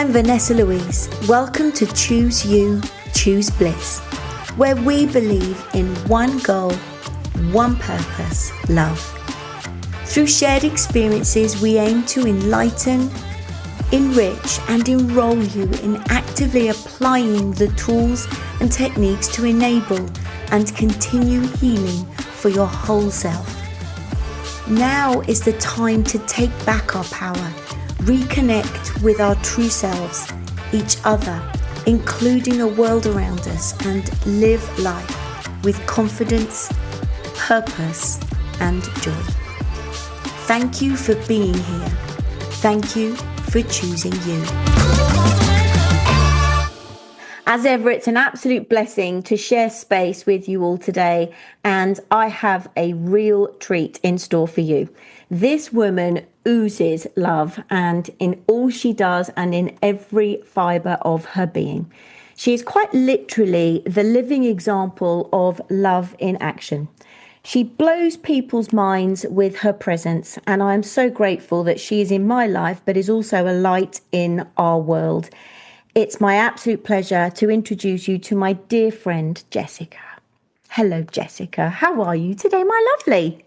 I'm Vanessa Louise. Welcome to Choose You, Choose Bliss, where we believe in one goal, one purpose, love. Through shared experiences, we aim to enlighten, enrich, and enroll you in actively applying the tools and techniques to enable and continue healing for your whole self. Now is the time to take back our power, reconnect with our true selves, each other, including the world around us, and live life with confidence, purpose, and joy. Thank you for being here. Thank you for choosing you. As ever, it's an absolute blessing to share space with you all today, and I have a real treat in store for you. This woman oozes love, and in all she does and in every fibre of her being. She is quite literally the living example of love in action. She blows people's minds with her presence, and I am so grateful that she is in my life, but is also a light in our world. It's my absolute pleasure to introduce you to my dear friend, Jessica. Hello, Jessica. How are you today, my lovely?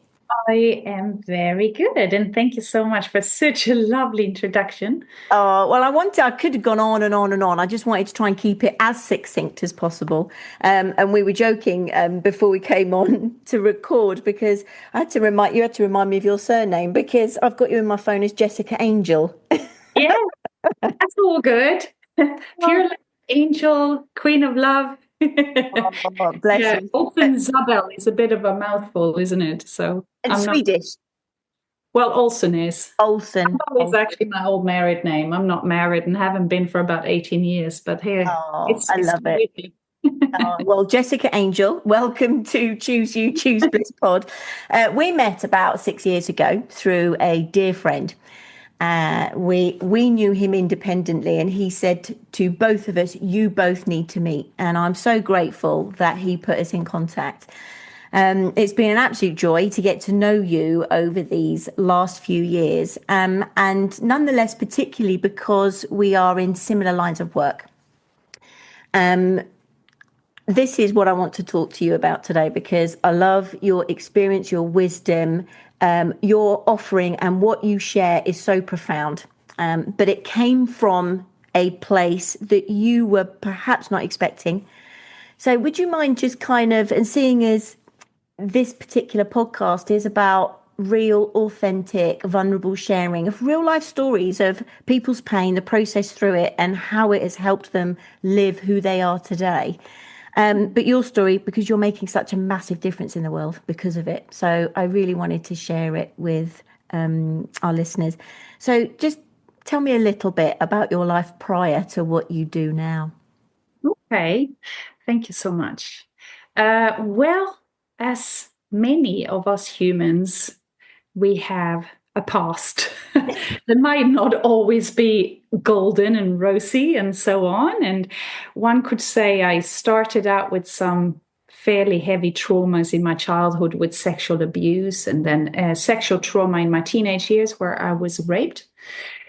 I am very good, and thank you so much for such a lovely introduction. Oh, well, I could have gone on and on and on. I just wanted to try and keep it as succinct as possible. And we were joking before we came on to record, because you had to remind me of your surname, because I've got you in my phone as Jessica Angel. Yeah, that's all good. Pure angel, queen of love. Oh, bless you. Often Zabel is a bit of a mouthful, isn't it? So And Swedish. Well, Olsen is. Olsen. Zabel is actually my old married name. I'm not married and haven't been for about 18 years, but here I love it. Well, Jessica Angel, welcome to Choose You, Choose Bliss pod. We met about 6 years ago through a dear friend. We knew him independently, and he said to both of us, you both need to meet. And I'm so grateful that he put us in contact. It's been an absolute joy to get to know you over these last few years. And nonetheless, particularly because we are in similar lines of work. This is what I want to talk to you about today, because I love your experience, your wisdom, your offering, and what you share is so profound. But it came from a place that you were perhaps not expecting. So would you mind just kind of, and seeing as this particular podcast is about real, authentic, vulnerable sharing of real life stories of people's pain, the process through it, and how it has helped them live who they are today. But your story, because you're making such a massive difference in the world because of it. So I really wanted to share it with our listeners. So just tell me a little bit about your life prior to what you do now. Okay, thank you so much. Well, as many of us humans, we have a past that might not always be golden and rosy and so on. And one could say I started out with some fairly heavy traumas in my childhood with sexual abuse, and then sexual trauma in my teenage years where I was raped.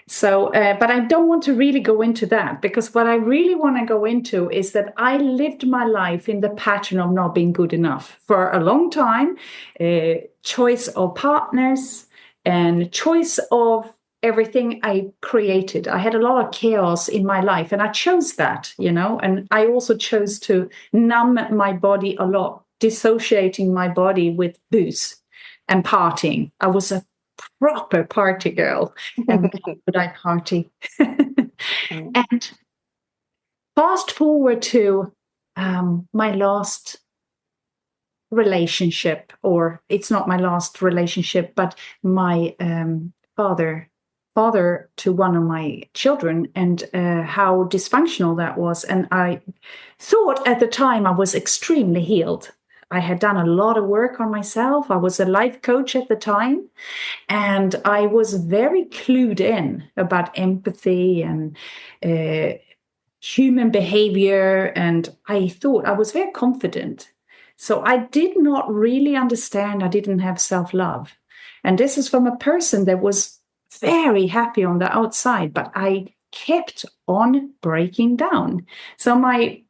So, but I don't want to really go into that, because what I really want to go into is that I lived my life in the pattern of not being good enough for a long time, choice of partners and choice of everything I created. I had a lot of chaos in my life, and I chose that, and I also chose to numb my body a lot, dissociating my body with booze and partying. I was a proper party girl, and would I party? And fast forward to my last relationship, or it's not my last relationship, but my father to one of my children, and how dysfunctional that was. And I thought at the time I was extremely healed. I had done a lot of work on myself. I was a life coach at the time, and I was very clued in about empathy and human behavior. And I thought I was very confident. So I did not really understand. I didn't have self-love. And this is from a person that was very happy on the outside, but I kept on breaking down. So my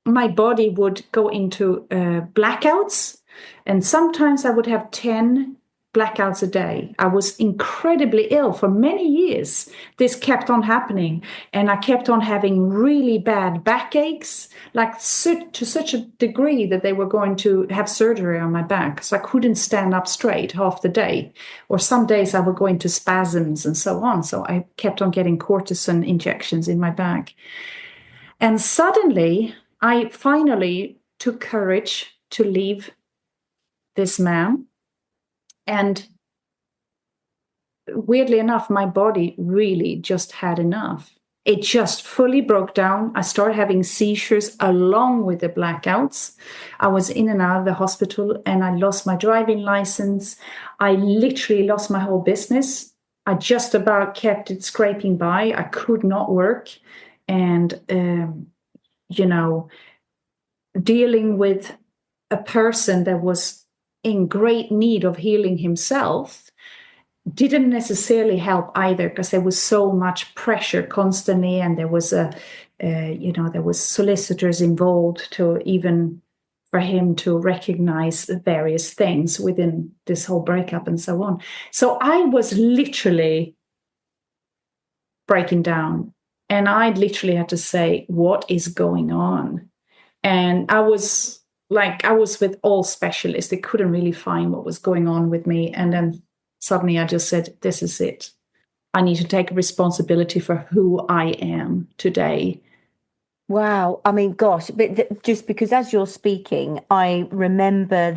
body would go into blackouts, and sometimes I would have 10 blackouts a day. I was incredibly ill for many years. This kept on happening, and I kept on having really bad backaches, like to such a degree that they were going to have surgery on my back. So I couldn't stand up straight half the day, or some days I would go into spasms and so on. So I kept on getting cortisone injections in my back. And suddenly, I finally took courage to leave this man. And weirdly enough, my body really just had enough. It just fully broke down. I started having seizures along with the blackouts. I was in and out of the hospital, and I lost my driving license. I literally lost my whole business. I just about kept it scraping by. I could not work. And, dealing with a person that was in great need of healing himself didn't necessarily help either, because there was so much pressure constantly, and there was there was solicitors involved to even for him to recognize various things within this whole breakup and so on. So I was literally breaking down, and I literally had to say, what is going on? And I was with all specialists. They couldn't really find what was going on with me. And then suddenly I just said, this is it. I need to take responsibility for who I am today. Wow. I mean, gosh, but just because as you're speaking, I remember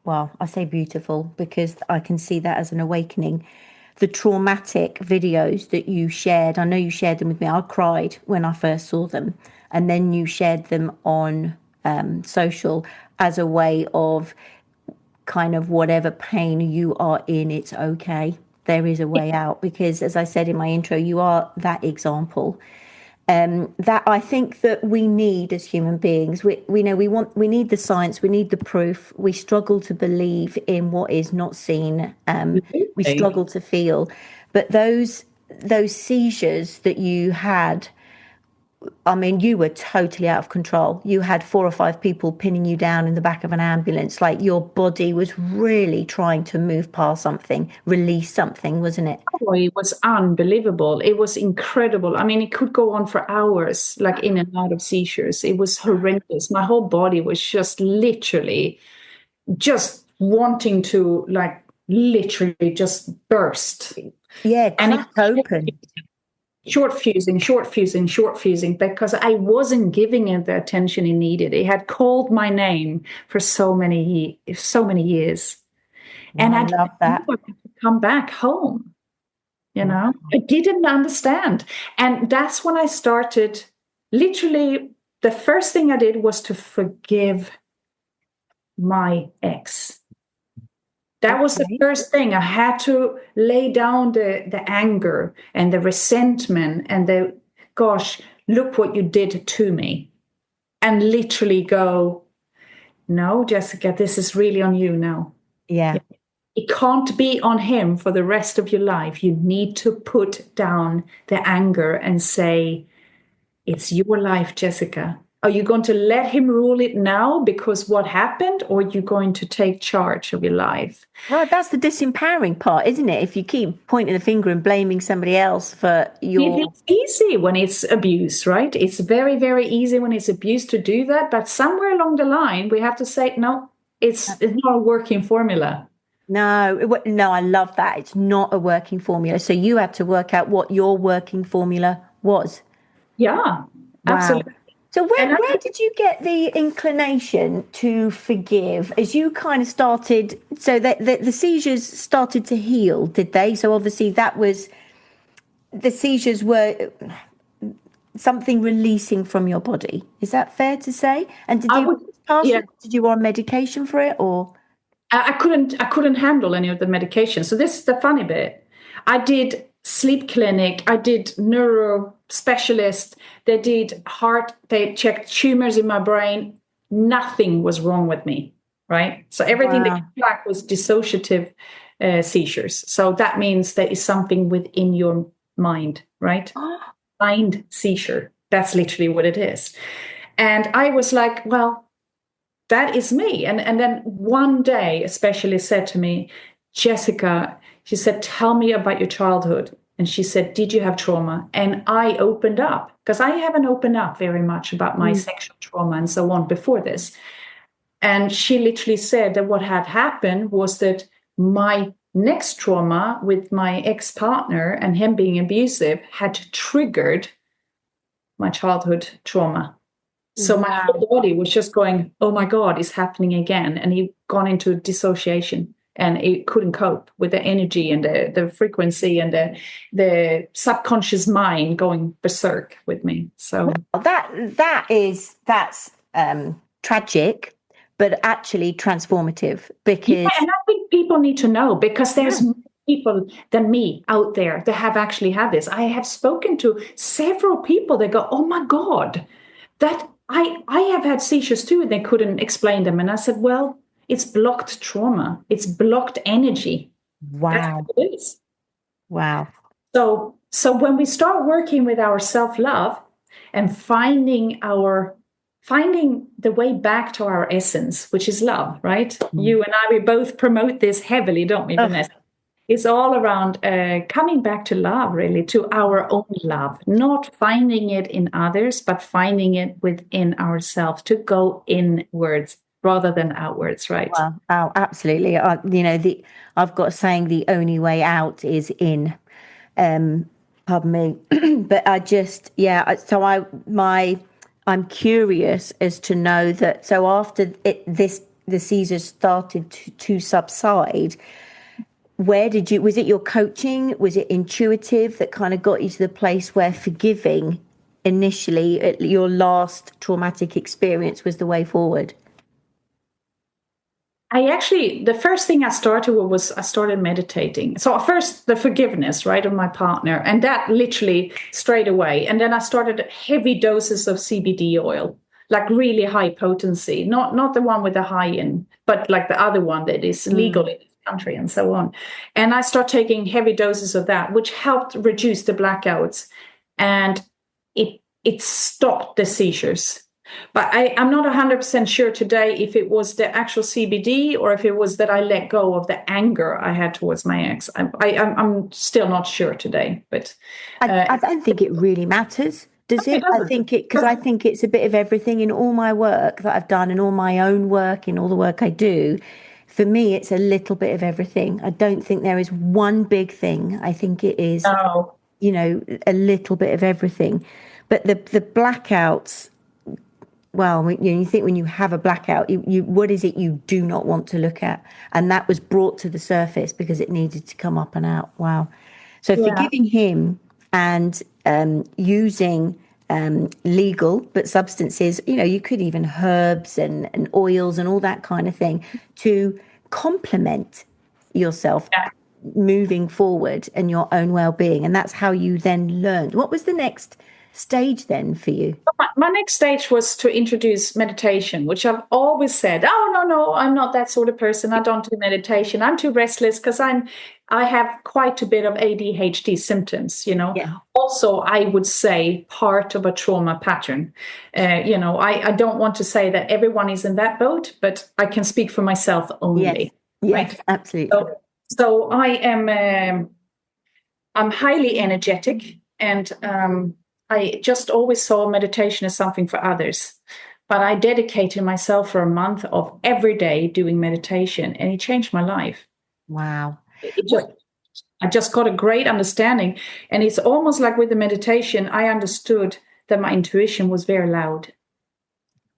well, I say beautiful because I can see that as an awakening. The traumatic videos that you shared, I know you shared them with me. I cried when I first saw them. And then you shared them on social as a way of kind of whatever pain you are in, it's okay. There is a way out, because as I said in my intro, you are that example. That I think that we need as human beings. We need the science, we need the proof. We struggle to believe in what is not seen. We struggle to feel. But those seizures that you had, I mean, you were totally out of control. You had 4 or 5 people pinning you down in the back of an ambulance. Like, your body was really trying to move past something, release something, wasn't it? Oh, it was unbelievable. It was incredible. I mean, it could go on for hours, like in and out of seizures. It was horrendous. My whole body was just literally just wanting to, like, literally just burst. Yeah, And crack open. Short fusing, because I wasn't giving it the attention it needed. It had called my name for so many years. And I love that. I had to come back home. I didn't understand. And that's when I started, literally, the first thing I did was to forgive my ex. That was the first thing. I had to lay down the anger and the resentment and the, gosh, look what you did to me. And literally go, no, Jessica, this is really on you now. Yeah. It can't be on him for the rest of your life. You need to put down the anger and say, it's your life, Jessica. Are you going to let him rule it now because what happened, or are you going to take charge of your life? Well, that's the disempowering part, isn't it? If you keep pointing the finger and blaming somebody else for your... It's easy when it's abuse, right? It's very, very easy when it's abuse to do that. But somewhere along the line, we have to say, no, it's not a working formula. No, I love that. It's not a working formula. So you had to work out what your working formula was. Yeah, absolutely. Wow. So where did you get the inclination to forgive as you kind of started? So that the seizures started to heal, did they? So obviously the seizures were something releasing from your body. Is that fair to say? And did you on medication for it, or? I couldn't handle any of the medication. So this is the funny bit. I did sleep clinic. I did neuro specialist. They did heart. They checked tumors in my brain. Nothing was wrong with me, right? So everything that came back was dissociative seizures. So that means there is something within your mind, right? Mind seizure. That's literally what it is. And I was like, well, that is me. And then one day, a specialist said to me, Jessica, she said, tell me about your childhood. And she said, did you have trauma? And I opened up because I haven't opened up very much about my sexual trauma and so on before this. And she literally said that what had happened was that my next trauma with my ex-partner and him being abusive had triggered my childhood trauma. So my whole body was just going, oh my God, it's happening again. And he gone into dissociation and it couldn't cope with the energy and the frequency and the subconscious mind going berserk with me. So that's tragic, but actually transformative, because yeah, and I think people need to know, because there's more people than me out there that have actually had this. I have spoken to several people that go, oh my God, that I have had seizures too, and they couldn't explain them. And I said, well, it's blocked trauma. It's blocked energy. Wow. That's what it is. Wow. So when we start working with our self-love and finding the way back to our essence, which is love, right? You and I, we both promote this heavily, don't we, Vanessa? It's all around coming back to love, really, to our own love, not finding it in others, but finding it within ourselves, to go inwards rather than outwards, right? Well, oh, absolutely. I've got a saying, the only way out is in. Pardon me, but I'm curious as to know that. So after the seizures started to subside, was it your coaching? Was it intuitive that kind of got you to the place where forgiving initially at your last traumatic experience was the way forward? The first thing I started with was I started meditating. So first the forgiveness, right, of my partner, and that literally straight away. And then I started heavy doses of CBD oil, like really high potency, not the one with the high in, but like the other one that is legal in this country and so on. And I started taking heavy doses of that, which helped reduce the blackouts, and it stopped the seizures. But I'm not 100% sure today if it was the actual CBD or if it was that I let go of the anger I had towards my ex. I'm still not sure today. But I don't think it really matters, does it? I think it's a bit of everything. In all my work that I've done, in all my own work, in all the work I do, for me, it's a little bit of everything. I don't think there is one big thing. I think it is, a little bit of everything. But the blackouts. Well, you think when you have a blackout, you what is it you do not want to look at? And that was brought to the surface because it needed to come up and out. Wow. So forgiving him and using legal, but substances, you could even herbs and oils and all that kind of thing to complement yourself moving forward and your own well-being. And that's how you then learned. What was the next stage then for you? My next stage was to introduce meditation, which I've always said, oh, no, I'm not that sort of person. I don't do meditation. I'm too restless because I have quite a bit of ADHD symptoms, Yeah. Also, I would say part of a trauma pattern. I don't want to say that everyone is in that boat, but I can speak for myself only. Yes, right? Absolutely. So I am, I'm highly energetic, and I just always saw meditation as something for others. But I dedicated myself for a month of every day doing meditation, and it changed my life. Wow. I just got a great understanding. And it's almost like with the meditation, I understood that my intuition was very loud.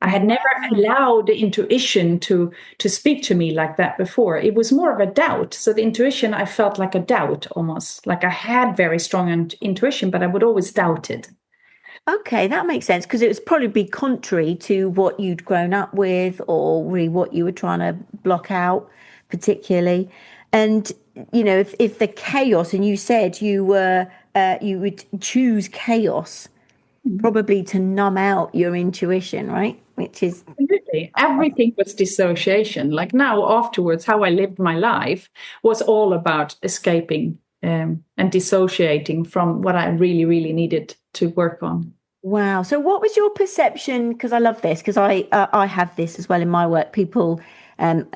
I had never allowed the intuition to speak to me like that before. It was more of a doubt. So the intuition, I felt like a doubt almost. Like I had very strong intuition, but I would always doubt it. Okay, that makes sense, because it was probably contrary to what you'd grown up with or really what you were trying to block out particularly. And, if the chaos, and you said you would choose chaos probably to numb out your intuition, right? Which is... Absolutely. Everything was dissociation. Like now afterwards, how I lived my life was all about escaping and dissociating from what I really, really needed to work on. Wow. So what was your perception? Because I love this, because I have this as well in my work. People,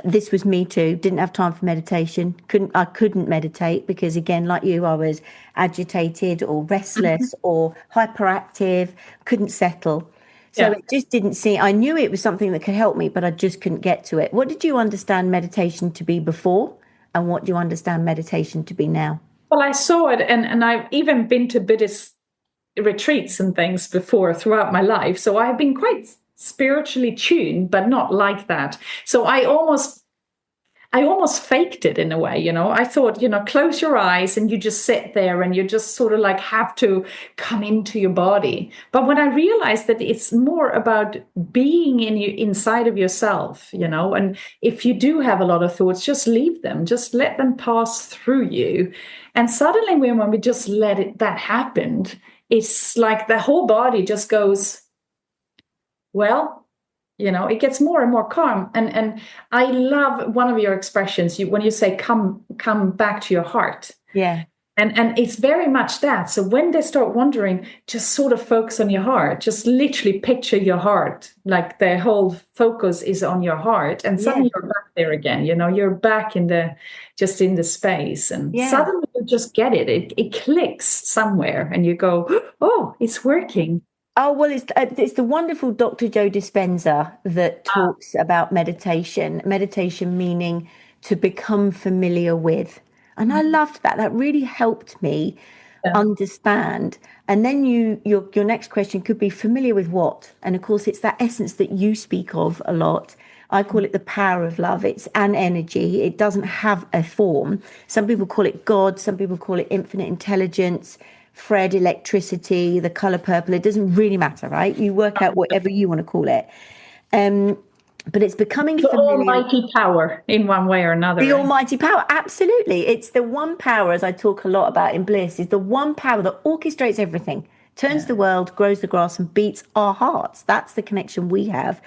this was me too. Didn't have time for meditation. I couldn't meditate because, again, like you, I was agitated or restless or hyperactive. Couldn't settle. So Yeah. it just didn't seem. I knew it was something that could help me, but I just couldn't get to it. What did you understand meditation to be before, and what do you understand meditation to be now? Well, I saw it, and I've even been to Buddhist retreats and things before throughout my life. So I've been quite spiritually tuned, but not like that. So I almost faked it in a way, you know. I thought, you know, close your eyes and you just sit there and you just sort of like have to come into your body. But when I realized that it's more about being in you, inside of yourself, you know, and if you do have a lot of thoughts, just leave them, just let them pass through you. And suddenly when we just let that happened, it's like the whole body just goes, well, you know, it gets more and more calm. And I love one of your expressions, when you say come back to your heart. Yeah. And it's very much that. So when they start wandering, just sort of focus on your heart. Just literally picture your heart, like the whole focus is on your heart. And suddenly you're back there again. You know, you're back in the space. And suddenly you just get it. It clicks somewhere and you go, oh, it's working. Oh, well, it's the wonderful Dr. Joe Dispenza that talks about meditation meaning to become familiar with. And I loved that. That really helped me understand. And then your next question could be familiar with what? And of course, it's that essence that you speak of a lot. I call it the power of love. It's an energy. It doesn't have a form. Some people call it God. Some people call it infinite intelligence, Fred, electricity, the color purple. It doesn't really matter, right? You work out whatever you want to call it. But it's becoming The familiar. almighty power in one way or another. The almighty power, absolutely. It's the one power, as I talk a lot about in Bliss, is the one power that orchestrates everything, turns the world, grows the grass, and beats our hearts. That's the connection we have.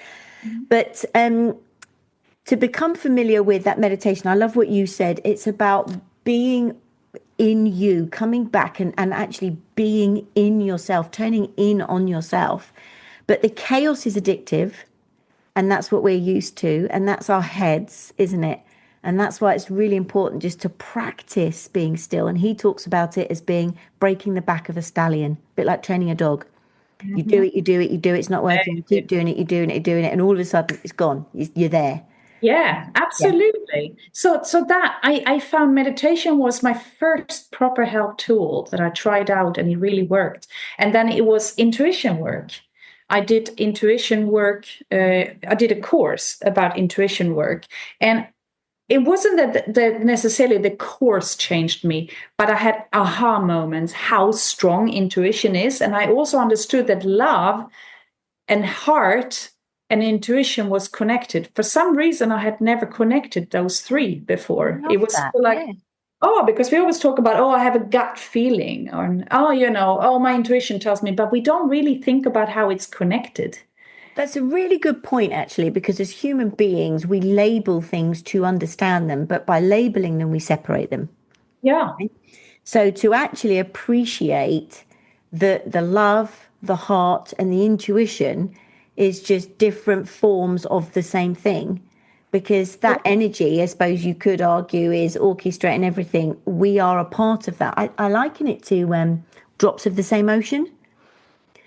But to become familiar with that meditation, I love what you said. It's about being in you, coming back and actually being in yourself, turning in on yourself. But the chaos is addictive. And that's what we're used to. And that's our heads, isn't it? And that's why it's really important just to practice being still. And he talks about it as being breaking the back of a stallion, a bit like training a dog. You do it, you do it, you do it. It's not working. You keep doing it, you're doing it, you're doing it. And all of a sudden it's gone. You're there. Yeah, absolutely. So that I found meditation was my first proper help tool that I tried out and it really worked. And then it was intuition work. I did intuition work. I did a course about intuition work. And it wasn't that necessarily the course changed me, but I had aha moments, how strong intuition is. And I also understood that love and heart and intuition was connected. For some reason, I had never connected those three before. It was oh, because we always talk about, oh, I have a gut feeling, or, oh, you know, oh, my intuition tells me, but we don't really think about how it's connected. That's a really good point, actually, because as human beings, we label things to understand them, but by labeling them, we separate them. Yeah. So to actually appreciate the love, the heart, and the intuition is just different forms of the same thing. Because that energy, I suppose you could argue, is orchestrating everything. We are a part of that. I liken it to drops of the same ocean.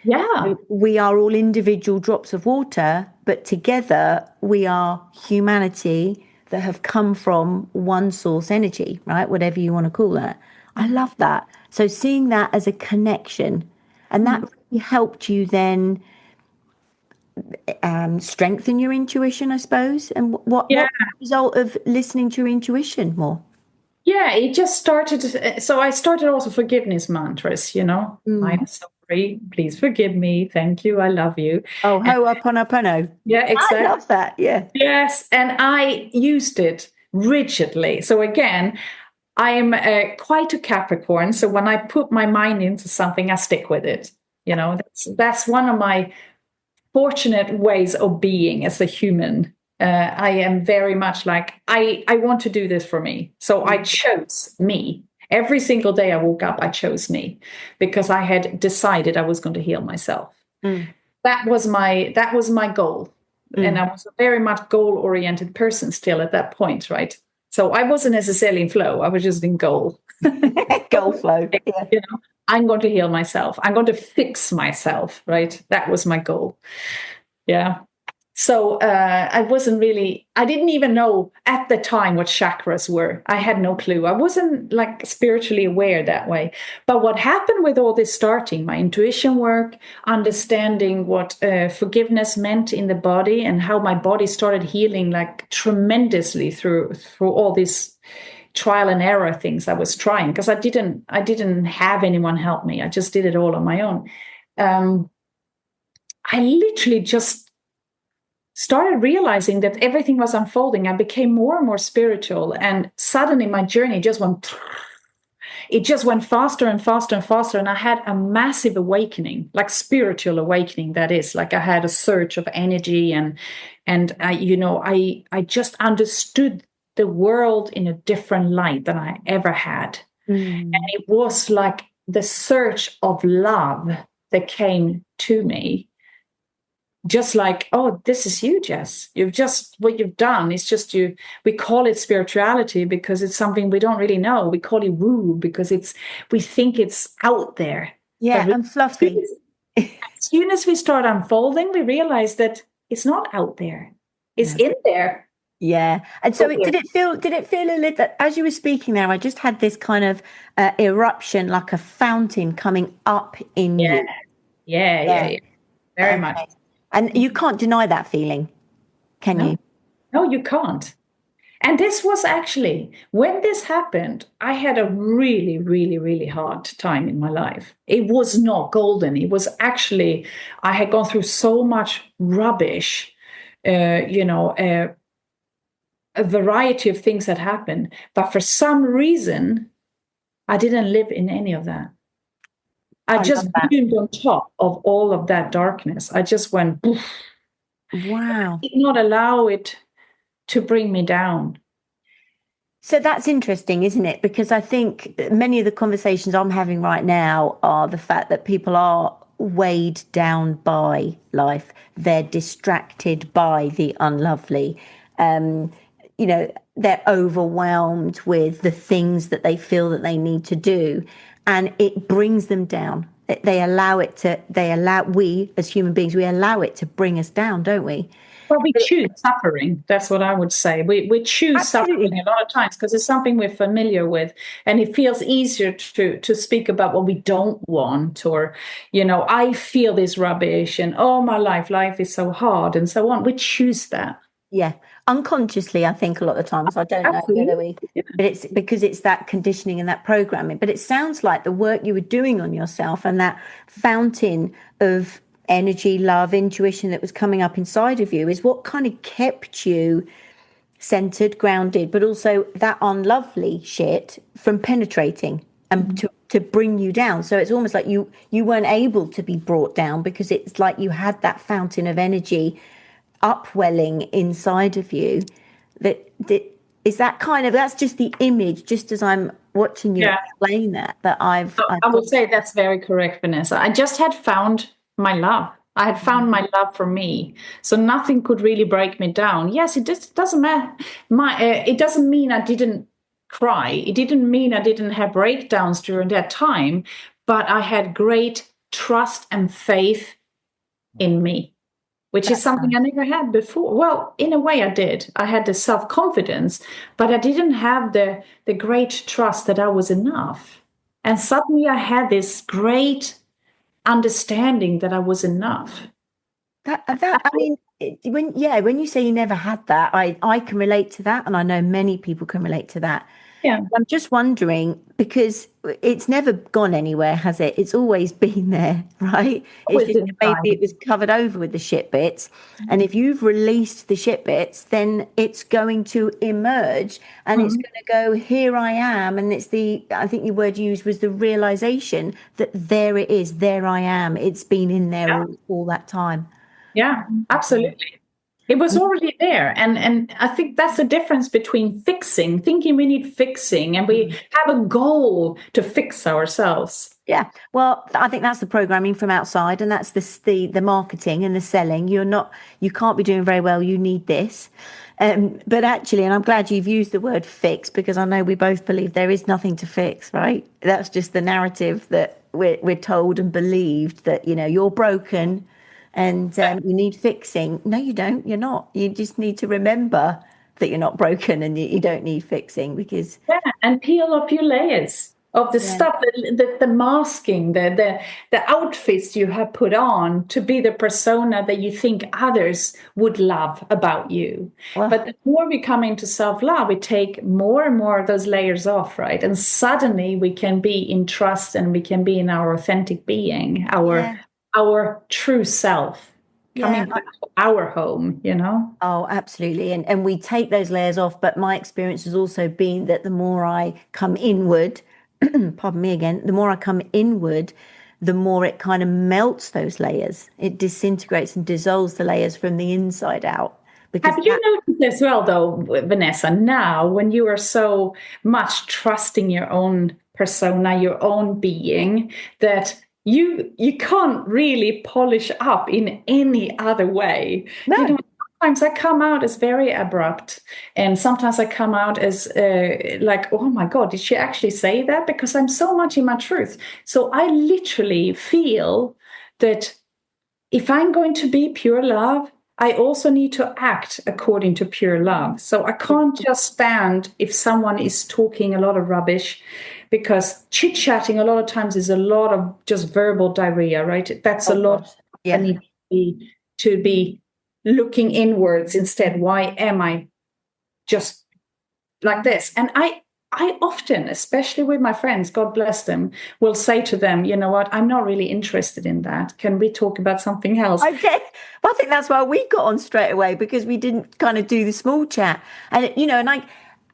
Yeah. We are all individual drops of water, but together we are humanity that have come from one source energy, right? Whatever you want to call it. I love that. So seeing that as a connection, and that really helped you then strengthen your intuition, I suppose. And what was the result of listening to your intuition more? Yeah, it just started. So I started also forgiveness mantras, you know. I'm sorry, please forgive me. Thank you. I love you. Oh, ho'oponopono. Yeah, exactly. I love that. Yeah. Yes. And I used it rigidly. So again, I am quite a Capricorn. So when I put my mind into something, I stick with it. You know, that's one of my fortunate ways of being as a human. I am very much like, I want to do this for me. So I chose me. Every single day I woke up, I chose me because I had decided I was going to heal myself. Mm. That was my goal. And Mm. I was a very much goal-oriented person still at that point, right? So I wasn't necessarily in flow. I was just in goal. Goal flow. Yeah. You know, I'm going to heal myself. I'm going to fix myself, right? That was my goal. Yeah. So I didn't even know at the time what chakras were. I had no clue. I wasn't like spiritually aware that way. But what happened with all this starting, my intuition work, understanding what forgiveness meant in the body and how my body started healing like tremendously through all these trial and error things I was trying, because I didn't have anyone help me. I just did it all on my own. I literally just started realizing that everything was unfolding. I became more and more spiritual, and suddenly my journey just went. It just went faster and faster and faster, and I had a massive awakening, like spiritual awakening. That is, like I had a surge of energy, and I just understood the world in a different light than I ever had, and Mm. it was like the surge of love that came to me, just like, oh, this is you, Jess. What you've done is just you. We call it spirituality because it's something we don't really know. We call it woo because we think it's out there. Yeah, But and fluffy. as soon as we start unfolding, we realize that it's not out there. It's No. in there. Yeah. And so did it feel a little, as you were speaking there, I just had this kind of eruption, like a fountain coming up in Yeah, you. yeah, yeah, Yeah. yeah. Very much. Okay. And you can't deny that feeling, can No, you? no, you can't. And this was actually, when this happened, I had a really, really, really hard time in my life. It was not golden. It was actually, I had gone through so much rubbish, a variety of things that happened. But for some reason, I didn't live in any of that. I I love just that. bloomed on top of all of that darkness. I just went, poof. Wow. I did not allow it to bring me down. So that's interesting, isn't it? Because I think many of the conversations I'm having right now are the fact that people are weighed down by life. They're distracted by the unlovely. Um, they're overwhelmed with the things that they feel that they need to do, and it brings them down. We as human beings, we allow it to bring us down, don't we? Well, we choose suffering. That's what I would say. We choose suffering Absolutely. a lot of times because it's something we're familiar with, and it feels easier to speak about what we don't want, or I feel this rubbish, and oh, my life is so hard, and so on. We choose that. Yeah, unconsciously, I think a lot of the times. I don't know whether Absolutely. we, but it's because it's that conditioning and that programming. But it sounds like the work you were doing on yourself and that fountain of energy, love, intuition that was coming up inside of you is what kind of kept you centered, grounded, but also that unlovely shit from penetrating and to bring you down. So it's almost like you weren't able to be brought down because it's like you had that fountain of energy upwelling inside of you. That is that kind of, that's just the image, just as I'm watching you Yeah. explain that I've I got. would say that's very correct, Vanessa. I just had found my love. I had found my love for me, so nothing could really break me down. Yes, it just doesn't matter. It doesn't mean I didn't cry. It didn't mean I didn't have breakdowns during that time, but I had great trust and faith in me, which is That's something I nice. never had before. Well, in a way, I did. I had the self-confidence, but I didn't have the great trust that I was enough. And suddenly I had this great understanding that I was enough. I mean, when you say you never had that, I can relate to that, and I know many people can relate to that. Yeah, I'm just wondering because it's never gone anywhere, has it? It's always been there, right? It's always just that maybe inside. it was covered over with the shit bits. And if you've released the shit bits, then it's going to emerge and it's Mhm. going to go, here I am. And I think the word you used was the realization that there it is, there I am. It's been in there Yeah, all that time. yeah, absolutely. It was already there. And I think that's the difference between fixing, thinking we need fixing, and we have a goal to fix ourselves. Yeah. Well, I think that's the programming from outside, and that's the marketing and the selling. You can't be doing very well. You need this. But actually, and I'm glad you've used the word fix, because I know we both believe there is nothing to fix, right? That's just the narrative that we're told and believed, that, you're broken and you need fixing. No, you don't. You're not. You just need to remember that you're not broken, and you don't need fixing, because Yeah, and peel off your layers of the yeah. stuff, the masking, the outfits you have put on to be the persona that you think others would love about you. Well, But the more we come into self-love, we take more and more of those layers off, right? And suddenly we can be in trust, and we can be in our authentic being, yeah. our true self, Yeah. coming back to our home, you know? Oh, absolutely. And we take those layers off. But my experience has also been that the more I come inward, pardon me again, the more I come inward, the more it kind of melts those layers. It disintegrates and dissolves the layers from the inside out. Because Have you noticed as well, though, Vanessa, now when you are so much trusting your own persona, your own being, that you can't really polish up in any other way? You no, know, sometimes I come out as very abrupt, and sometimes I come out as like, oh my God, did she actually say that? Because I'm so much in my truth. So I literally feel that if I'm going to be pure love, I also need to act according to pure love. So I can't just stand if someone is talking a lot of rubbish, because chit chatting a lot of times is a lot of just verbal diarrhea, right? That's a oh lot. gosh, I yeah. need to be looking inwards instead. Why am I just like this? And I often, especially with my friends, God bless them, will say to them, you know what, I'm not really interested in that. Can we talk about something else? Okay. Well, I think that's why we got on straight away, because we didn't kind of do the small chat. And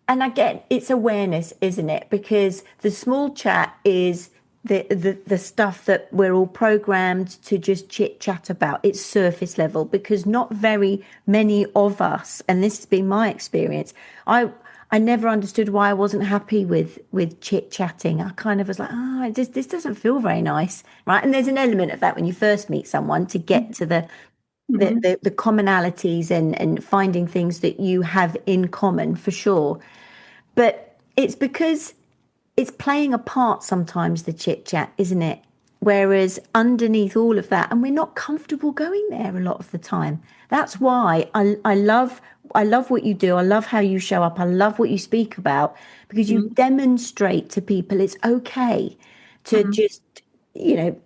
and I get, it's awareness, isn't it? Because the small chat is the stuff that we're all programmed to just chit chat about. It's surface level, because not very many of us, and this has been my experience, I never understood why I wasn't happy with chit chatting. I kind of was like, this doesn't feel very nice, right? And there's an element of that when you first meet someone, to get to Mhm. the commonalities and finding things that you have in common, for sure. But it's because it's playing a part sometimes, the chit chat, isn't it? Whereas underneath all of that, and we're not comfortable going there a lot of the time. That's why I love what you do. I love how you show up. I love what you speak about, because you Mhm. demonstrate to people it's okay to Mhm. just, you know,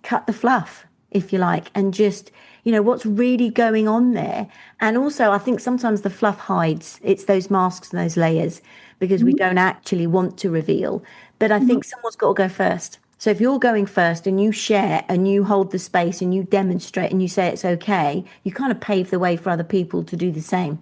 cut the fluff, if you like, and just, what's really going on there. And also, I think sometimes the fluff hides. It's those masks and those layers, because we Mhm. don't actually want to reveal. But I think someone's got to go first. So if you're going first and you share and you hold the space and you demonstrate and you say it's okay, you kind of pave the way for other people to do the same.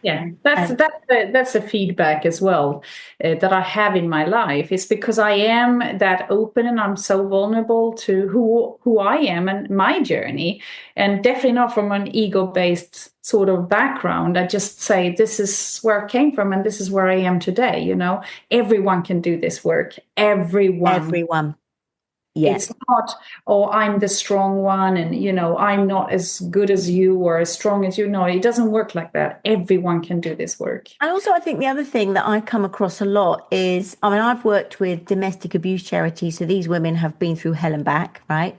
Yeah, that's a feedback as well that I have in my life. It's because I am that open, and I'm so vulnerable to who I am and my journey, and definitely not from an ego-based sort of background. I just say this is where I came from, and this is where I am today. You know, everyone can do this work. Everyone. Everyone. Yeah. It's not, oh, I'm the strong one, and I'm not as good as you or as strong as you. No, it doesn't work like that. Everyone can do this work. And also, I think the other thing that I come across a lot is, I mean, I've worked with domestic abuse charities, so these women have been through hell and back, right?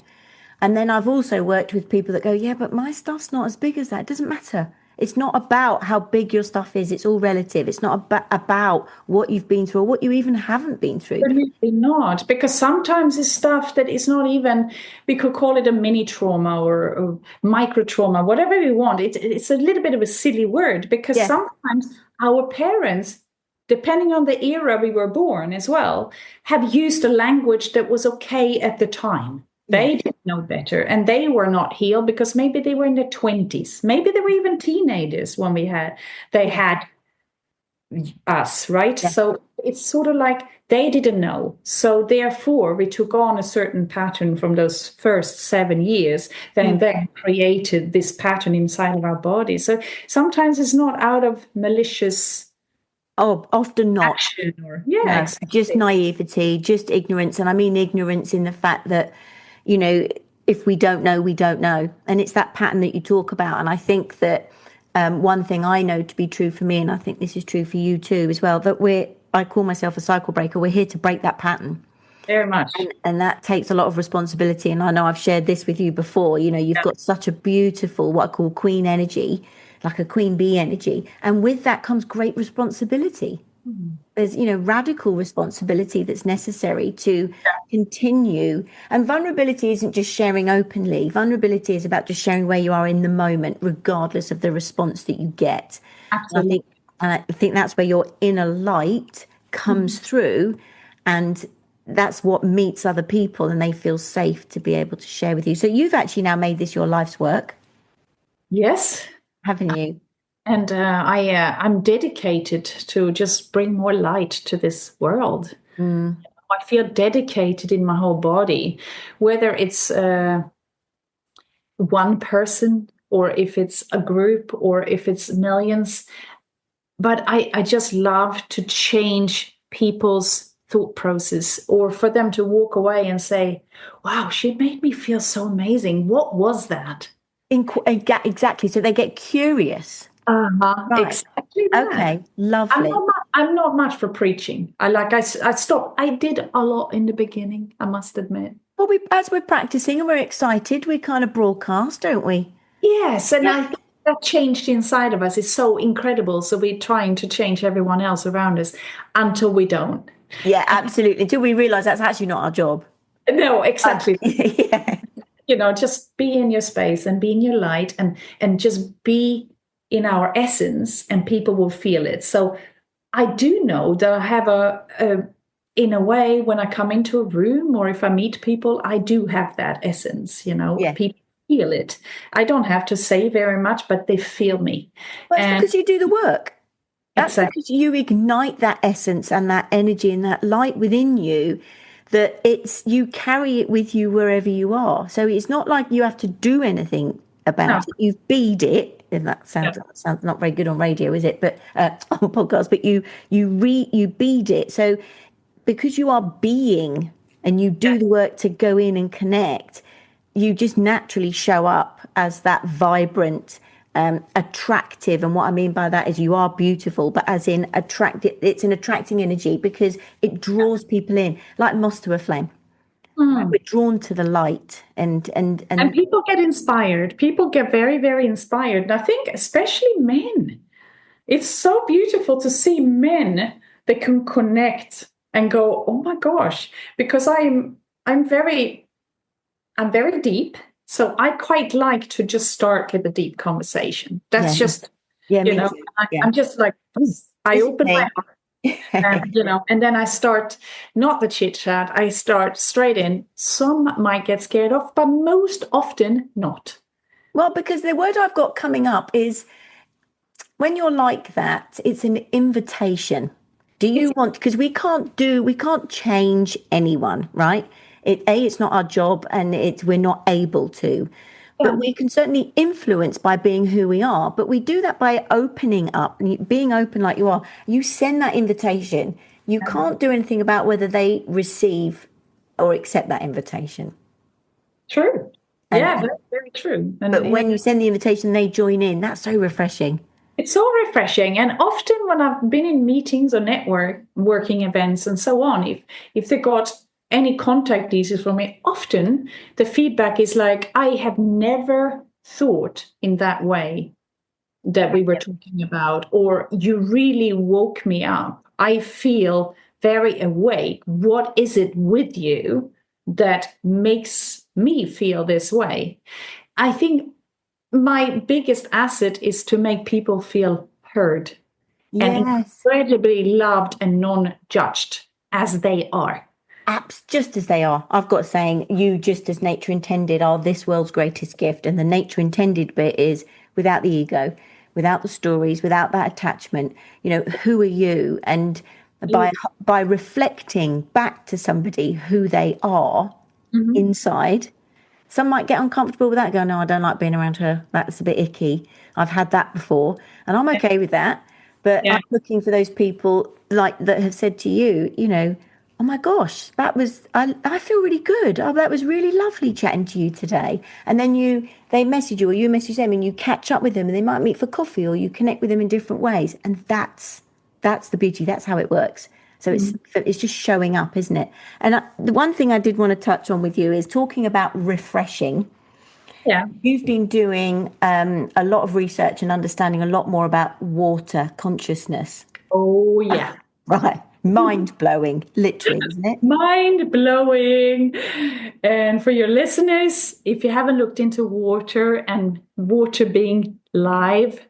And then I've also worked with people that go, yeah, but my stuff's not as big as that. It doesn't matter. It's not about how big your stuff is. It's all relative. It's not about what you've been through or what you even haven't been through. Absolutely not, because sometimes it's stuff that is not even, we could call it a mini trauma or micro trauma, whatever we want. It's a little bit of a silly word, because Yeah, sometimes our parents, depending on the era we were born as well, have used a language that was okay at the time. yeah, They didn't know better, and they were not healed because maybe they were in their 20s. Maybe they were even teenagers when they yeah. had us, right? Yeah. So it's sort of like they didn't know. So therefore, we took on a certain pattern from those first 7 years, then created this pattern inside of our body. So sometimes it's not out of malicious Oh, often not. action or yeah, No, just exactly. naivety, just ignorance. And I mean ignorance in the fact that, you know, if we don't know, we don't know. And it's that pattern that you talk about. And I think that one thing I know to be true for me, and I think this is true for you too as well, that I call myself a cycle breaker. We're here to break that pattern. Very much. And that takes a lot of responsibility. And I know I've shared this with you before. You know, you've got such a beautiful, what I call queen energy, like a queen bee energy. And with that comes great responsibility. Mhm. There's, you know, radical responsibility that's necessary to continue. And vulnerability isn't just sharing openly. Vulnerability is about just sharing where you are in the moment, regardless of the response that you get. And Absolutely. I think that's where your inner light comes Mhm. through, and that's what meets other people, and they feel safe to be able to share with you. So you've actually now made this your life's work, Yes. haven't you? And I'm dedicated to just bring more light to this world. Mm, I feel dedicated in my whole body, whether it's one person or if it's a group or if it's millions. But I just love to change people's thought process or for them to walk away and say, wow, she made me feel so amazing. What was that? exactly. So they get curious. Uh-huh. Right. Exactly that. Okay. Lovely. I'm not much for preaching. I stopped. I did a lot in the beginning, I must admit. Well, as we're practicing and we're excited, we kind of broadcast, don't we? Yes, and I think that changed inside of us is so incredible. So we're trying to change everyone else around us until we don't. Yeah, absolutely. Until we realise that's actually not our job. No, exactly. Yeah. Just be in your space and be in your light and just be in our essence, and people will feel it. So I do know that I have in a way, when I come into a room or if I meet people, I do have that essence, Yeah. people feel it. I don't have to say very much, but they feel me. Well, it's And because you do the work. That's exactly, because you ignite that essence and that energy and that light within you, that you carry it with you wherever you are. So it's not like you have to do anything no, about it. You've bead it, and yeah, that sounds not very good on radio, is it? But on podcast, but you bead it. So because you are being and you yeah. do the work to go in and connect, you just naturally show up as that vibrant, attractive. And what I mean by that is you are beautiful, but as in attractive, it's an attracting energy because it draws people in like moss to a flame. Right? Mm. We're drawn to the light And and people get inspired. People get very, very inspired. And I think especially men. It's so beautiful to see men that can connect and go, oh my gosh, because I'm very I'm very deep. So I quite like to just start with a deep conversation. That's yeah, just, yeah, me too. Yeah. I'm just like, I This is open my me. heart and then I start not the chit chat, I start straight in. Some might get scared off, but most often not. Well, because the word I've got coming up is when you're like that, it's an invitation. Do It's you want, because we can't change anyone, right? It's not our job and we're not able to. yeah, But we can certainly influence by being who we are. But we do that by opening up and being open like you are. You send that invitation. You can't do anything about whether they receive or accept that invitation. true. And, Yeah, very, very true. And but yeah. when you send the invitation, they join in. That's so refreshing. It's so refreshing. And often when I've been in meetings or network working events and so on, if they got any contact details from me, often the feedback is like, I have never thought in that way that we were talking about, or you really woke me up. I feel very awake. What is it with you that makes me feel this way? I think my biggest asset is to make people feel heard and Yes. incredibly loved and non-judged as they are. Apps just as they are. I've got a saying, you just as nature intended are this world's greatest gift. And the nature intended bit is without the ego. without the stories, without that attachment. Who are you? And by Absolutely. by reflecting back to somebody who they are Mhm. inside, some might get uncomfortable with that, go, no, I don't like being around her. That's a bit icky. I've had that before, and I'm Yeah. okay with that. But Yeah. I'm looking for those people like that have said to you, oh my gosh, I feel really good. Oh, that was really lovely chatting to you today. And then they message you or you message them and you catch up with them and they might meet for coffee or you connect with them in different ways. And that's the beauty. That's how it works. So Mhm. it's just showing up, isn't it? And the one thing I did want to touch on with you is talking about refreshing. Yeah. You've been doing a lot of research and understanding a lot more about water consciousness, Oh, yeah. right? Mind blowing, literally, isn't it? Mind blowing. And for your listeners, if you haven't looked into water and water being live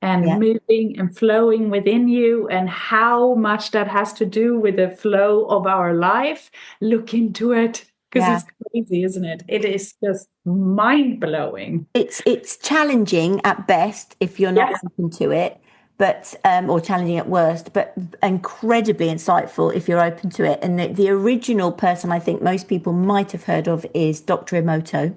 and Yeah, moving and flowing within you, and how much that has to do with the flow of our life, look into it because yeah. it's crazy, isn't it? It is just mind blowing. It's challenging at best if you're not Yes. open to it, but or challenging at worst, but incredibly insightful if you're open to it. And the original person I think most people might have heard of is Dr. Emoto,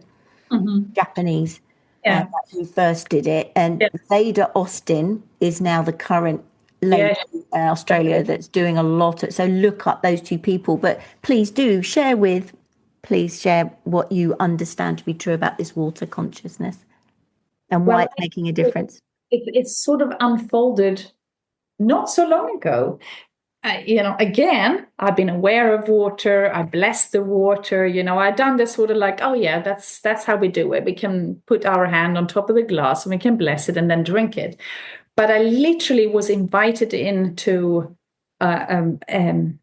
Mhm. Japanese. Yeah. That's who first did it. And Yeah. Veda Austin is now the current lady Yes. in Australia that's doing a lot. So look up those two people. But please share what you understand to be true about this water consciousness and why Well, it's making a difference. it's sort of unfolded not so long ago. Again, I've been aware of water. I bless the water. I've done this sort of like, oh yeah, that's how we do it. We can put our hand on top of the glass and we can bless it and then drink it. But I literally was invited into uh, um, um,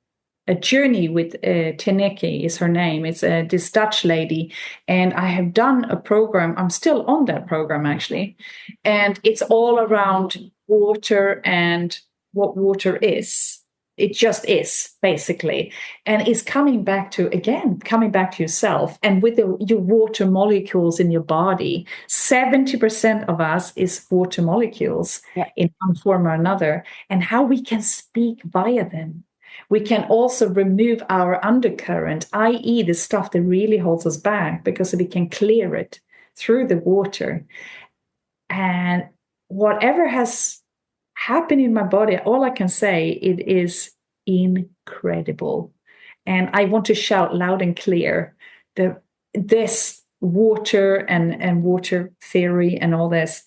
a journey with Teneke is her name. It's this Dutch lady, and I have done a program. I'm still on that program actually, and it's all around water and what water is. It just is basically, and it's coming back to yourself and with your water molecules in your body. 70% of us is water molecules Yeah, in one form or another, and how we can speak via them. We can also remove our undercurrent, i.e., the stuff that really holds us back, because we can clear it through the water. And whatever has happened in my body, all I can say, it is incredible. And I want to shout loud and clear that this water and water theory and all this,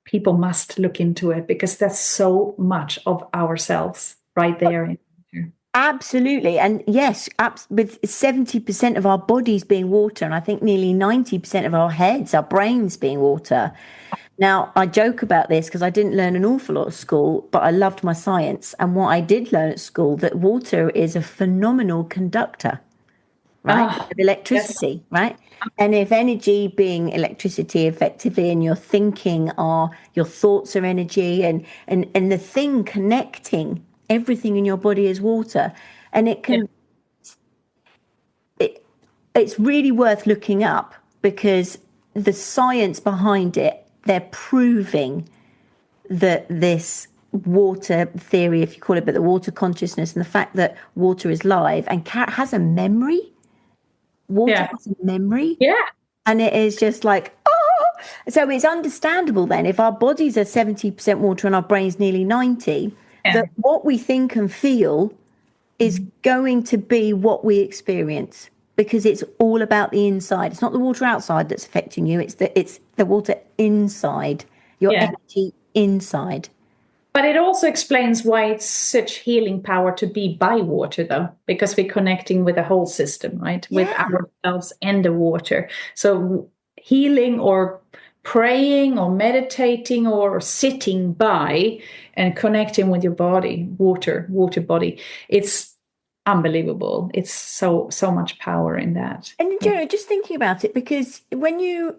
people must look into it because that's so much of ourselves right there in water. absolutely. And yes, with 70% of our bodies being water, and I think nearly 90% of our heads, our brains being water. Now, I joke about this because I didn't learn an awful lot at school, but I loved my science. And what I did learn at school, that water is a phenomenal conductor, right? Ah, Of yes, electricity, right? And if energy being electricity effectively and your thinking are your thoughts are energy and the thing connecting everything in your body is water. And yeah, it, it's really worth looking up because the science behind it, they're proving that this water theory, if you call it, but the water consciousness and the fact that water is live and has a memory. Water yeah, has a memory. yeah, And it is just like, oh. So it's understandable then if our bodies are 70% water and our brains nearly 90, yeah. that what we think and feel is Mhm. going to be what we experience because it's all about the inside. It's not the water outside that's affecting you. It's the water inside, your Yeah. energy inside. But it also explains why it's such healing power to be by water, though, because we're connecting with the whole system, right? With Yeah. ourselves and the water. So healing or praying or meditating or sitting by and connecting with your body, water body, it's unbelievable. It's so much power in that. And Yeah. just thinking about it, because when you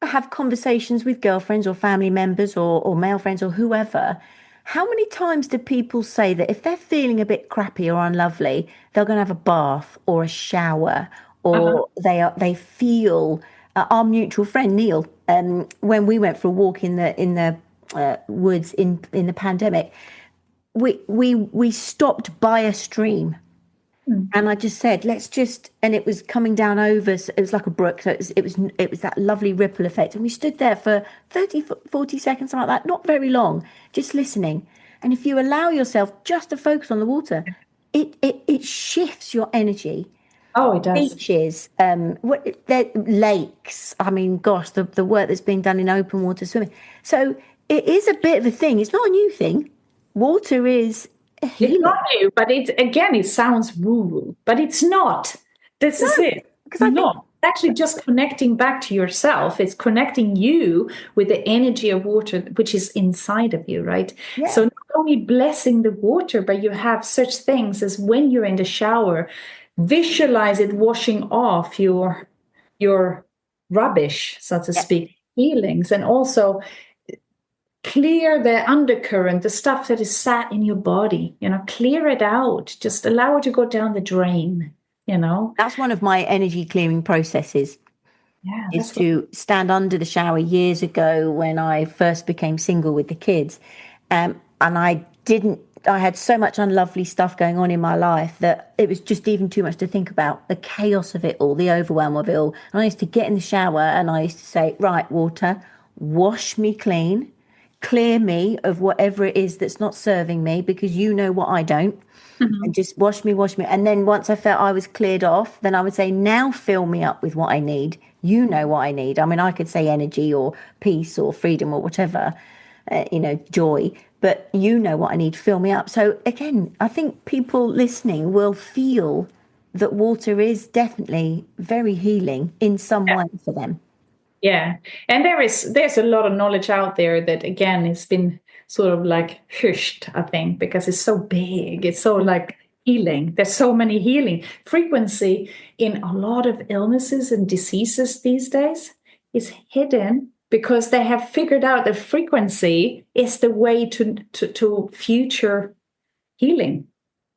have conversations with girlfriends or family members or male friends or whoever, how many times do people say that if they're feeling a bit crappy or unlovely, they're going to have a bath or a shower, Uh-huh. or they feel our mutual friend Neil, when we went for a walk in the woods in the pandemic, we stopped by a stream. And I just said, let's just, and it was coming down over, it was like a brook. So it was that lovely ripple effect. And we stood there for 30, 40 seconds, something like that, not very long, just listening. And if you allow yourself just to focus on the water, it shifts your energy. Oh, it does. Beaches, lakes. I mean, gosh, the work that's being done in open water swimming. So it is a bit of a thing. It's not a new thing. Water is a It's healing. not new, but it sounds woo-woo, but it's not. This is it. Because I think, Not. It's actually just connecting back to yourself. It's connecting you with the energy of water, which is inside of you, right? yeah, So not only blessing the water, but you have such things as when you're in the shower, visualize it washing off your rubbish, so to yeah. speak, feelings, and also clear the undercurrent, the stuff that is sat in your body, clear it out. Just allow it to go down the drain. That's one of my energy clearing processes, Yeah, is that's what. to stand under the shower years ago when I first became single with the kids. And I had so much unlovely stuff going on in my life that it was just even too much to think about. The chaos of it all, the overwhelm of it all. And I used to get in the shower and I used to say, right, water, wash me clean, clear me of whatever it is that's not serving me, because you know what I don't. And Mhm. just wash me, wash me. And then once I felt I was cleared off, then I would say, now fill me up with what I need. You know what I need. I mean, I could say energy or peace or freedom or whatever, joy, but you know what I need. Fill me up. So again, I think people listening will feel that water is definitely very healing in some way for them. Yeah, and there's a lot of knowledge out there that again it's been sort of like hushed, I think, because it's so big. It's so like healing. There's so many healing frequency in a lot of illnesses and diseases these days is hidden because they have figured out that frequency is the way to future healing,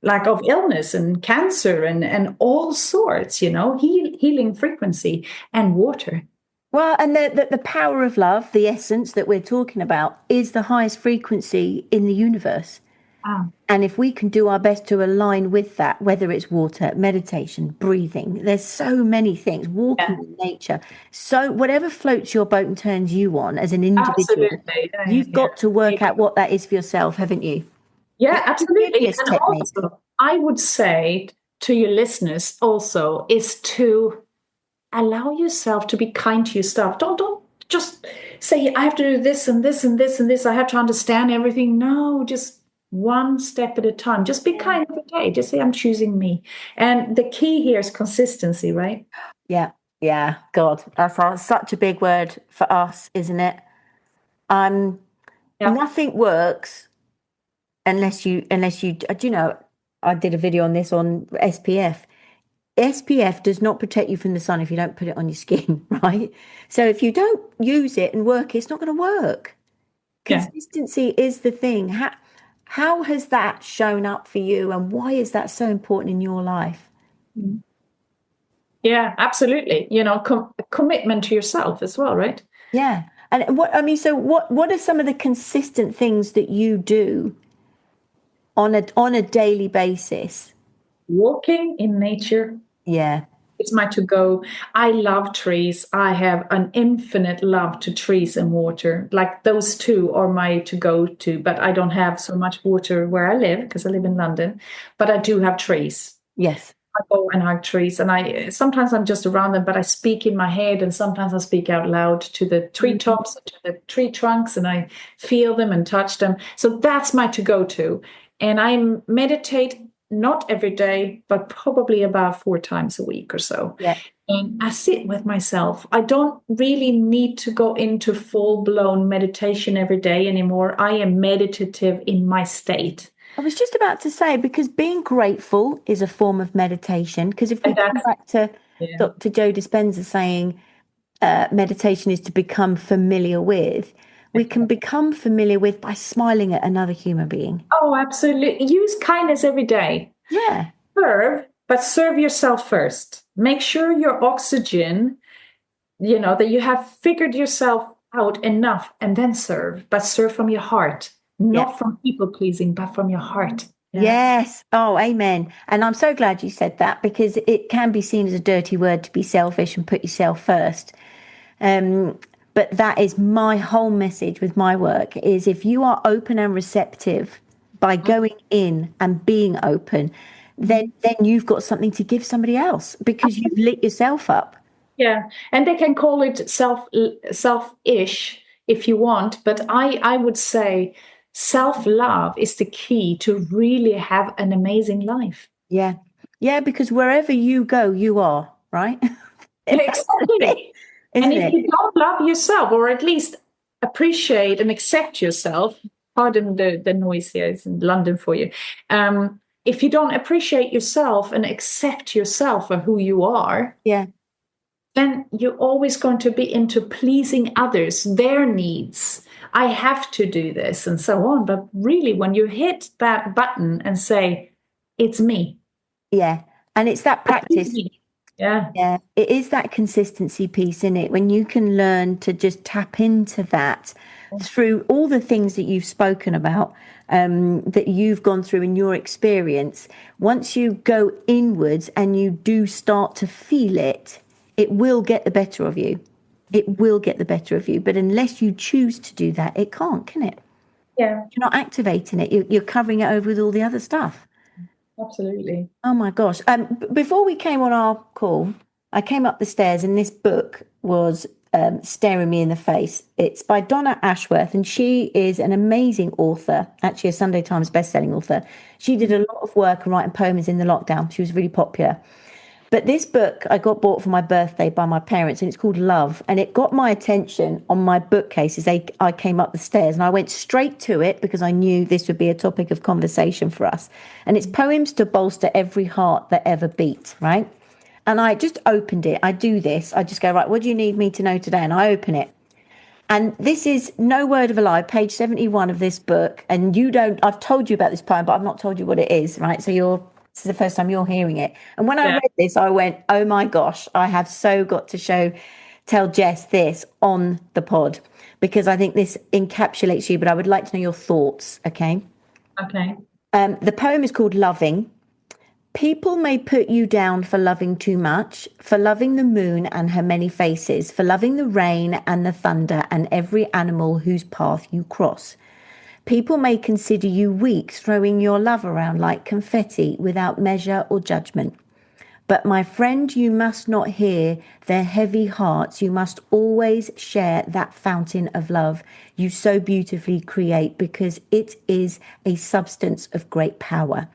like of illness and cancer and all sorts, healing frequency and water. Well, and the power of love, the essence that we're talking about, is the highest frequency in the universe. Ah, And if we can do our best to align with that, whether it's water, meditation, breathing, there's so many things, walking yeah. in nature. So whatever floats your boat and turns you on as an individual, Absolutely. Yeah, yeah, you've got to yeah. work out what that is for yourself, haven't you? Yeah, It's the absolutely. simplest And technique. also, I would say to your listeners also is to allow yourself to be kind to yourself. Don't just say I have to do this and this and this and this. I have to understand everything. No, just one step at a time. Just be Yeah. kind every day. Just say I'm choosing me. And the key here is consistency, right? Yeah. Yeah. God, that's such a big word for us, isn't it? Yeah. Nothing works unless you do you know, I did a video on this on SPF. SPF does not protect you from the sun if you don't put it on your skin, right? So if you don't use it and work it, it's not going to work. Yeah. Consistency is the thing. How has that shown up for you, and why is that so important in your life? Mm. Yeah, absolutely. Commitment to yourself as well, right? Yeah. And what are some of the consistent things that you do on a daily basis? Walking in nature. Yeah. It's my to go. I love trees. I have an infinite love to trees and water. Like those two are my to go to, but I don't have so much water where I live because I live in London, but I do have trees. Yes. I go and hug trees and I sometimes I'm just around them, but I speak in my head and sometimes I speak out loud to the treetops, to the tree trunks, and I feel them and touch them. So that's my to go to. And I meditate not every day, but probably about 4 times a week or so. Yeah. And I sit with myself. I don't really need to go into full blown meditation every day anymore. I am meditative in my state. I was just about to say, because being grateful is a form of meditation. Because if we And come that's, back to yeah, Dr. Joe Dispenza saying meditation is to become familiar with, we can become familiar with by smiling at another human being. oh, absolutely. Use kindness every day. Yeah. Serve, but serve yourself first. Make sure your oxygen, that you have figured yourself out enough and then serve, but serve from your heart, Yeah. not from people pleasing, but from your heart. Yeah. Yes. Oh, amen. And I'm so glad you said that because it can be seen as a dirty word to be selfish and put yourself first. Um, but that is my whole message with my work is if you are open and receptive by going in and being open, then you've got something to give somebody else because you've lit yourself up. Yeah, and they can call it selfish if you want, but I would say self-love is the key to really have an amazing life. Yeah. Yeah, because wherever you go, you are, right? Yeah, That's the thing, exactly. And isn't if it? you don't love yourself, or at least appreciate and accept yourself, pardon the noise here, it's in London for you. If you don't appreciate yourself and accept yourself for who you are, Yeah. then you're always going to be into pleasing others, their needs. I have to do this and so on. But really, when you hit that button and say, it's me, Yeah. And it's that it's practice. me. Yeah. Yeah, it is that consistency piece in it when you can learn to just tap into that through all the things that you've spoken about, that you've gone through in your experience. Once you go inwards and you do start to feel it, it will get the better of you. It will get the better of you. But unless you choose to do that, it can't, can it? Yeah, You're not activating it, you're covering it over with all the other stuff. absolutely. Oh my gosh. Before we came on our call, I came up the stairs and this book was staring me in the face. It's by Donna Ashworth, and she is an amazing author, actually a Sunday Times bestselling author. She did a lot of work and writing poems in the lockdown. She was really popular. But this book I got bought for my birthday by my parents, and it's called Love. And it got my attention on my bookcase as I came up the stairs. And I went straight to it because I knew this would be a topic of conversation for us. And it's poems to bolster every heart that ever beat, right? And I just opened it. I do this. I just go, right, what do you need me to know today? And I open it. And this is no word of a lie, page 71 of this book. And you don't, I've told you about this poem, but I've not told you what it is, right? So this is the first time you're hearing it. And when I Yeah. read this, I went, oh my gosh, I have so got to tell Jess this on the pod because I think this encapsulates you, but I would like to know your thoughts, okay? Okay. The poem is called Loving. People may put you down for loving too much, for loving the moon and her many faces, for loving the rain and the thunder and every animal whose path you cross. People may consider you weak, throwing your love around like confetti without measure or judgment. But my friend, you must not hear their heavy hearts. You must always share that fountain of love you so beautifully create because it is a substance of great power.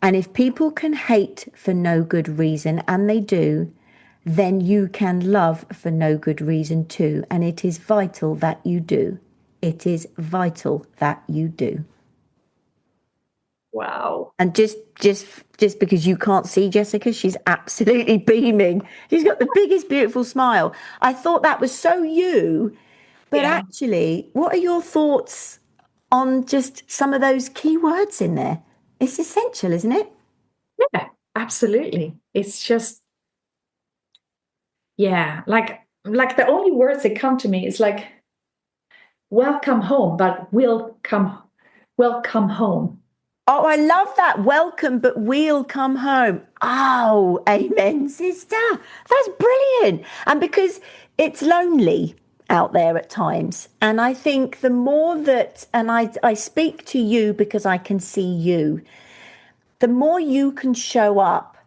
And if people can hate for no good reason, and they do, then you can love for no good reason too. And it is vital that you do. It is vital that you do. Wow. And just because you can't see Jessica, she's absolutely beaming. She's got the biggest, beautiful smile. I thought that was so you. But Yeah. actually, what are your thoughts on just some of those key words in there? It's essential, isn't it? Yeah, absolutely. It's just, yeah, like the only words that come to me is like welcome home, but welcome home. Oh, I love that. Welcome, but we'll come home. Oh, amen, sister. That's brilliant. And because it's lonely out there at times. And I think the more that, and I speak to you because I can see you, the more you can show up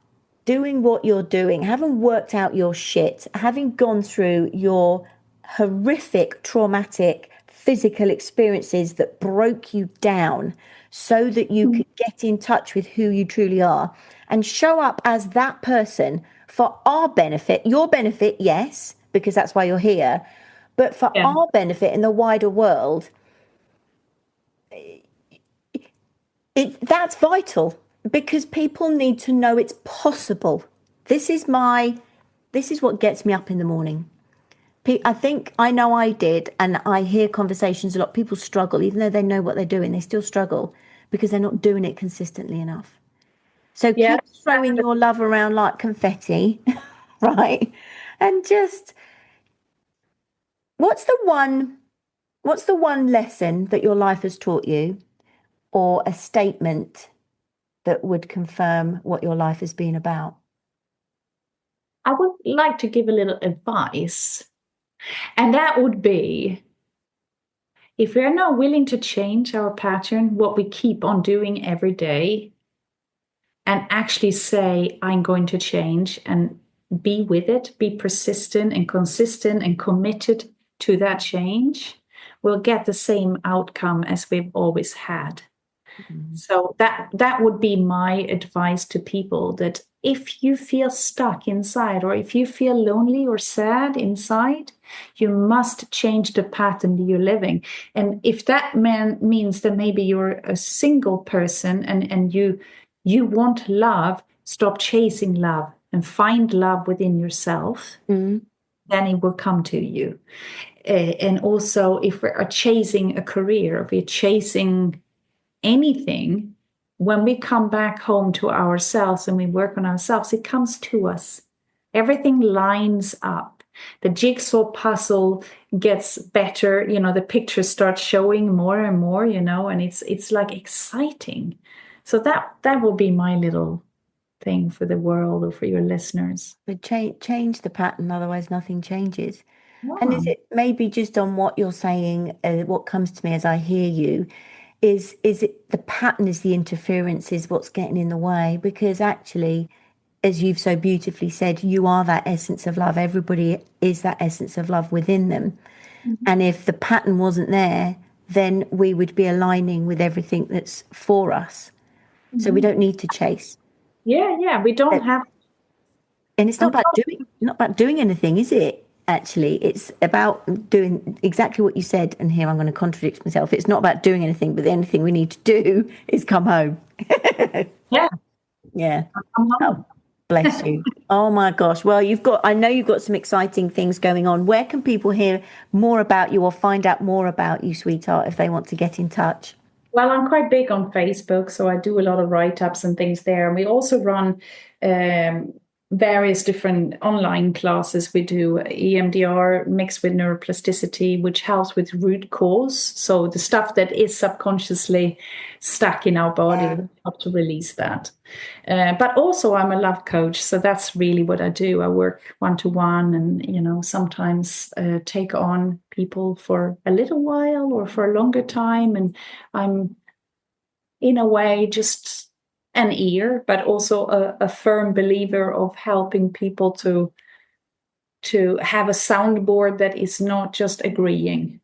doing what you're doing, having worked out your shit, having gone through your horrific, traumatic, physical experiences that broke you down so that you could get in touch with who you truly are and show up as that person for our benefit, your benefit, yes, because that's why you're here, but for Yeah. our benefit in the wider world, that's vital because people need to know it's possible. This is what gets me up in the morning. I think I know I did, and I hear conversations a lot. People struggle, even though they know what they're doing, they still struggle because they're not doing it consistently enough. So Yeah. keep throwing your love around like confetti, right? And just What's the one lesson that your life has taught you, or a statement that would confirm what your life has been about? I would like to give a little advice, and that would be, if we are not willing to change our pattern, what we keep on doing every day, and actually say, I'm going to change, and be with it, be persistent and consistent and committed to that change, we'll get the same outcome as we've always had. So that would be my advice to people, that if you feel stuck inside, or if you feel lonely or sad inside, you must change the pattern that you're living. And if that means that maybe you're a single person and you want love, stop chasing love and find love within yourself. Then it will come to you. And also, if we're chasing a career, if we're chasing anything, when we come back home to ourselves and we work on ourselves, it comes to us. Everything lines up. The jigsaw puzzle gets better. The pictures start showing more and more, and it's like exciting. So that will be my little thing for the world, or for your listeners. But change the pattern, otherwise nothing changes. Yeah. And is it maybe just on what you're saying, what comes to me as I hear you, is it the pattern, is the interference, is what's getting in the way? Because actually, as you've so beautifully said, you are that essence of love. Everybody is that essence of love within them. And if the pattern wasn't there, then we would be aligning with everything that's for us. So we don't need to chase. Yeah, we don't have. And it's not about doing anything, is it? Actually, it's about doing exactly what you said. And here I'm going to contradict myself. It's not about doing anything, but the only thing we need to do is come home. Yeah. Oh, bless you. Oh my gosh. Well, I know you've got some exciting things going on. Where can people hear more about you or find out more about you, sweetheart, if they want to get in touch? Well, I'm quite big on Facebook, so I do a lot of write-ups and things there. And we also run various different online classes. We do EMDR mixed with neuroplasticity, which helps with root cause. So the stuff that is subconsciously stuck in our body, we help to release that. But also I'm a love coach. So that's really what I do. I work one-to-one and, sometimes take on people for a little while or for a longer time. And I'm, in a way, just an ear, but also a firm believer of helping people to have a soundboard that is not just agreeing.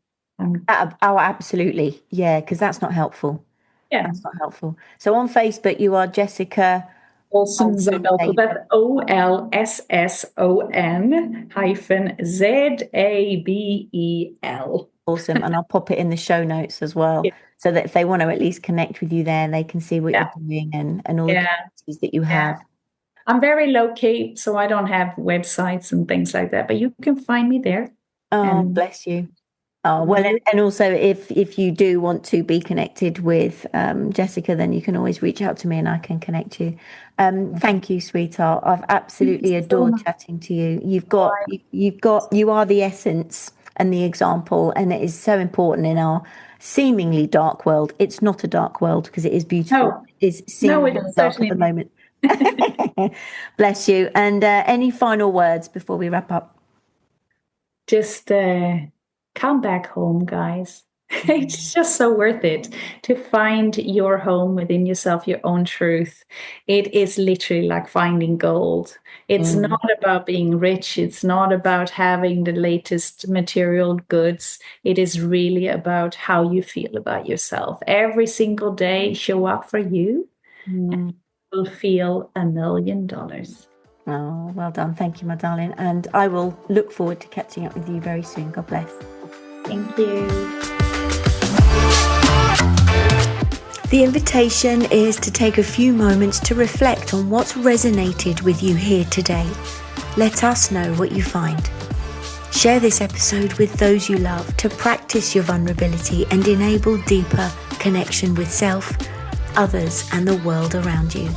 Absolutely. Yeah, because that's not helpful. Yeah. That's not helpful. So on Facebook, you are Jessica Olson Zabel. That's OLSSON-ZABEL. Awesome. And I'll pop it in the show notes as well, so that if they want to at least connect with you there, they can see what you're doing and all the activities that you have. I'm very low key, so I don't have websites and things like that, but you can find me there. Oh, bless you. Oh, well, and also if you do want to be connected with Jessica, then you can always reach out to me and I can connect you. Thank you, sweetheart. I've absolutely adored chatting to you. You are the essence and the example, and it is so important in our seemingly dark world. It's not a dark world because it is beautiful. No. It's seemingly dark at the moment. Bless you. And any final words before we wrap up? Just come back home, guys. It's just so worth it to find your home within yourself, your own truth. It is literally like finding gold. It's not about being rich. It's not about having the latest material goods. It is really about how you feel about yourself. Every single day, show up for you and you will feel $1 million. Oh, well done. Thank you, my darling. And I will look forward to catching up with you very soon. God bless. Thank you. The invitation is to take a few moments to reflect on what's resonated with you here today. Let us know what you find. Share this episode with those you love to practice your vulnerability and enable deeper connection with self, others, and the world around you.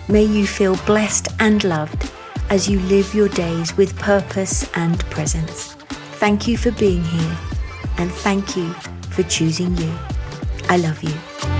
May you feel blessed and loved as you live your days with purpose and presence. Thank you for being here, and thank you for choosing you. I love you.